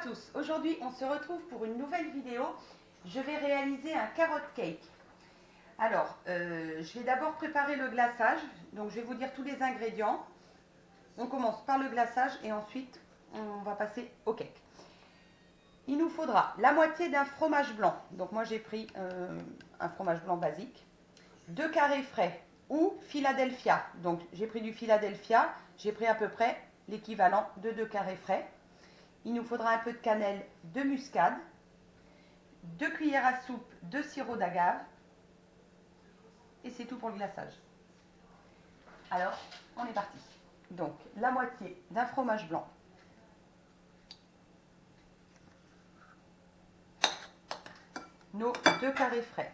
tous, aujourd'hui on se retrouve pour une nouvelle vidéo. Je vais réaliser un carrot cake. Alors, je vais d'abord préparer le glaçage, donc je vais vous dire tous les ingrédients. On commence par le glaçage et ensuite on va passer au cake. Il nous faudra la moitié d'un fromage blanc, donc moi j'ai pris un fromage blanc basique, 2 carrés frais ou Philadelphia, donc j'ai pris du Philadelphia, j'ai pris à peu près l'équivalent de 2 carrés frais. Il nous faudra un peu de cannelle de muscade, 2 cuillères à soupe de sirop d'agave et c'est tout pour le glaçage. Alors, on est parti. Donc, la moitié d'un fromage blanc, nos 2 carrés frais,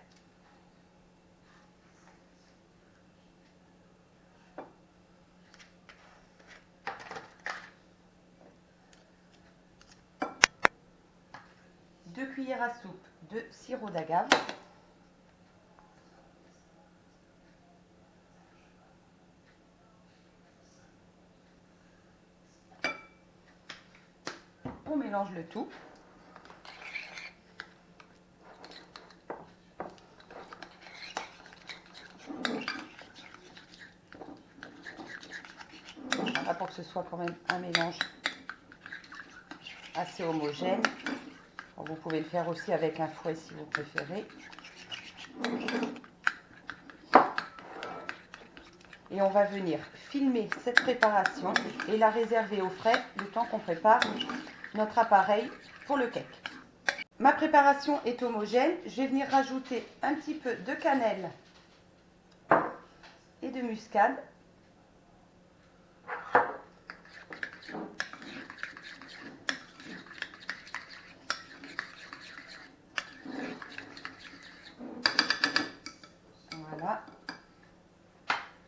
deux cuillères à soupe de sirop d'agave, on mélange le tout. Voilà, pour que ce soit quand même un mélange assez homogène. Vous pouvez le faire aussi avec un fouet si vous préférez. Et on va venir filmer cette préparation et la réserver au frais le temps qu'on prépare notre appareil pour le cake. Ma préparation est homogène. Je vais venir rajouter un petit peu de cannelle et de muscade. Voilà.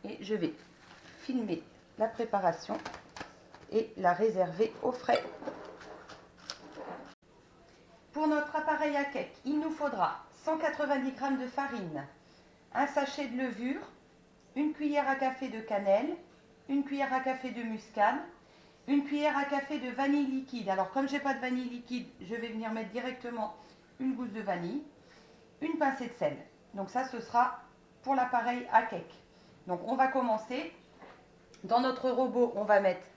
Et je vais filmer la préparation et la réserver au frais. Pour notre appareil à cake, il nous faudra 190 g de farine, un sachet de levure, une cuillère à café de cannelle, une cuillère à café de muscade, une cuillère à café de vanille liquide. Alors comme j'ai pas de vanille liquide, je vais venir mettre directement une gousse de vanille, une pincée de sel. Donc ça, ce sera pour l'appareil à cake. Donc on va commencer. Dans notre robot, on va mettre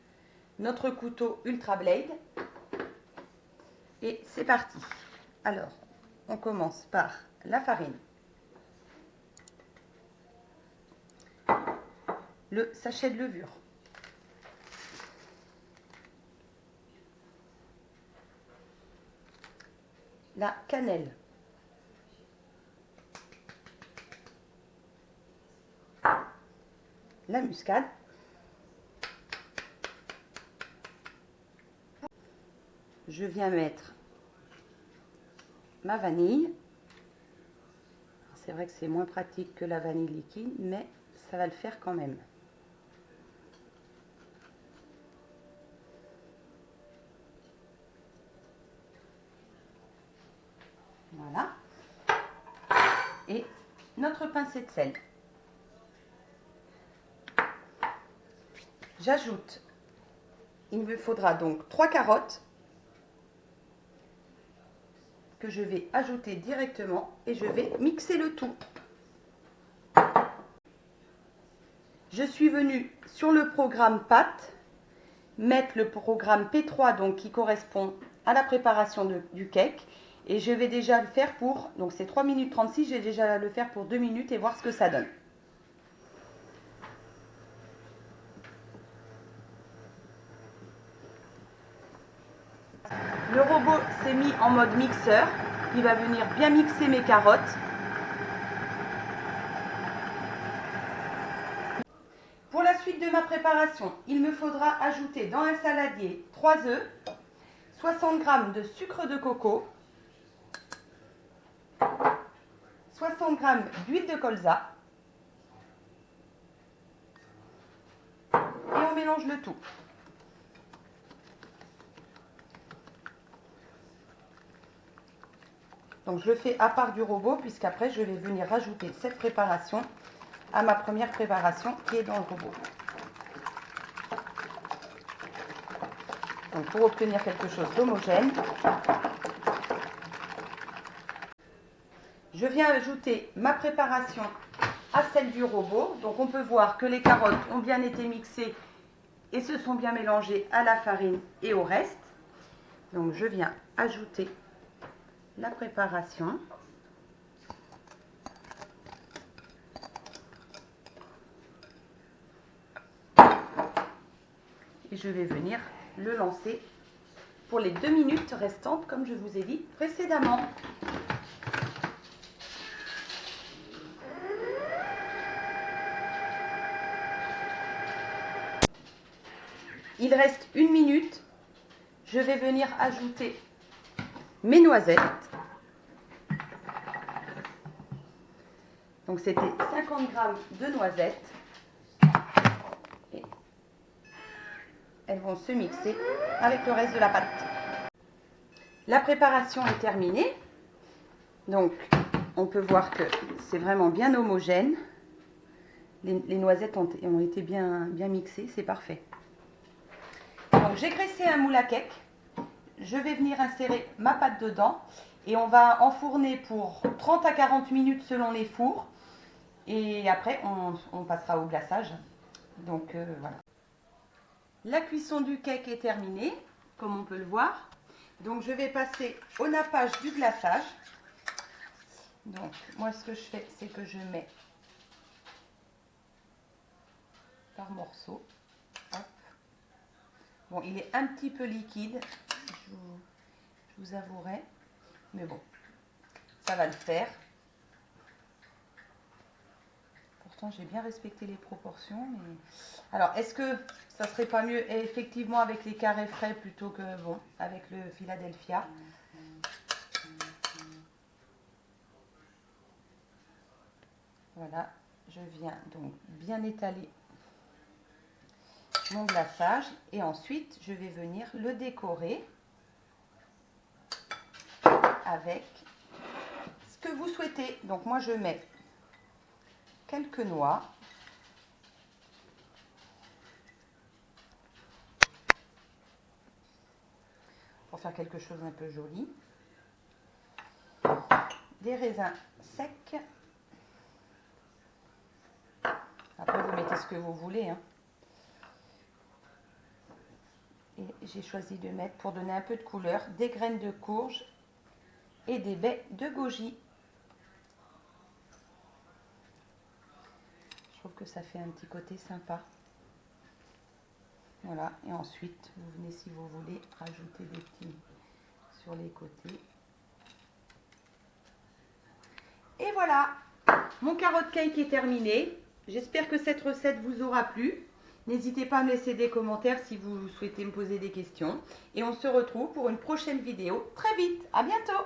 notre couteau Ultra Blade. Et c'est parti. Alors, on commence par la farine, le sachet de levure, la cannelle, la muscade, je viens mettre ma vanille. C'est vrai que c'est moins pratique que la vanille liquide, mais ça va le faire quand même. Voilà. Et notre pincée de sel. J'ajoute, il me faudra donc 3 carottes que je vais ajouter directement et je vais mixer le tout. Je suis venue sur le programme pâte, mettre le programme P3 donc qui correspond à la préparation du cake et je vais déjà le faire pour, donc c'est 3 minutes 36, je vais déjà le faire pour 2 minutes et voir ce que ça donne. Le robot s'est mis en mode mixeur, il va venir bien mixer mes carottes. Pour la suite de ma préparation, il me faudra ajouter dans un saladier 3 œufs, 60 g de sucre de coco, 60 g d'huile de colza et on mélange le tout. Donc je le fais à part du robot puisqu'après je vais venir rajouter cette préparation à ma première préparation qui est dans le robot. Donc pour obtenir quelque chose d'homogène, je viens ajouter ma préparation à celle du robot. Donc on peut voir que les carottes ont bien été mixées et se sont bien mélangées à la farine et au reste. Donc je viens ajouter la préparation. Et je vais venir le lancer pour les 2 minutes restantes, comme je vous ai dit précédemment. Il reste 1 minute. Je vais venir ajouter mes noisettes. Donc c'était 50 g de noisettes. Et elles vont se mixer avec le reste de la pâte. La préparation est terminée. Donc on peut voir que c'est vraiment bien homogène. Les noisettes ont été bien mixées, c'est parfait. Donc j'ai graissé un moule à cake. Je vais venir insérer ma pâte dedans et on va enfourner pour 30 à 40 minutes selon les fours. Et après, on passera au glaçage. Donc voilà. La cuisson du cake est terminée, comme on peut le voir. Donc je vais passer au nappage du glaçage. Donc moi ce que je fais, c'est que je mets par morceaux. Hop. Bon, il est un petit peu liquide, je vous avouerai. Mais bon, ça va le faire. J'ai bien respecté les proportions. Mais... Alors, est-ce que ça serait pas mieux effectivement avec les carrés frais plutôt que bon avec le Philadelphia? Voilà, je viens donc bien étaler mon glaçage et ensuite je vais venir le décorer avec ce que vous souhaitez. Donc moi je mets quelques noix. Pour faire quelque chose un peu joli. Des raisins secs. Après vous mettez ce que vous voulez. Hein. Et j'ai choisi de mettre, pour donner un peu de couleur, des graines de courge et des baies de goji. Je trouve que ça fait un petit côté sympa. Voilà, et ensuite, vous venez, si vous voulez, rajouter des petits sur les côtés. Et voilà, mon carotte cake est terminé. J'espère que cette recette vous aura plu. N'hésitez pas à me laisser des commentaires si vous souhaitez me poser des questions. Et on se retrouve pour une prochaine vidéo très vite. À bientôt!